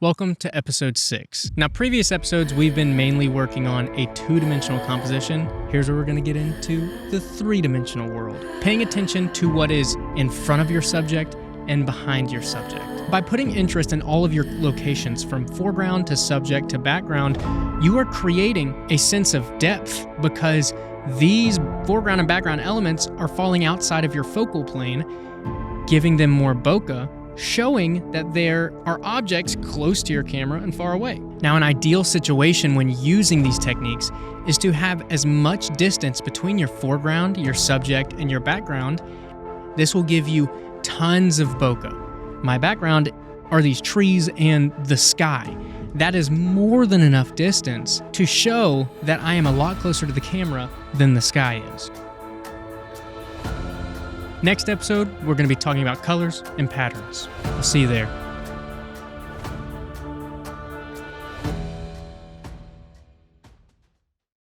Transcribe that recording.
Welcome to episode 6. Now, previous episodes, we've been mainly working on a two-dimensional composition. Here's where we're going to get into the three-dimensional world, paying attention to what is in front of your subject and behind your subject. By putting interest in all of your locations, from foreground to subject to background, you are creating a sense of depth because these foreground and background elements are falling outside of your focal plane, giving them more bokeh, showing that there are objects close to your camera and far away. Now, an ideal situation when using these techniques is to have as much distance between your foreground, your subject, and your background. This will give you tons of bokeh. My background are these trees and the sky. That is more than enough distance to show that I am a lot closer to the camera than the sky is. Next episode, we're going to be talking about colors and patterns. I'll see you there.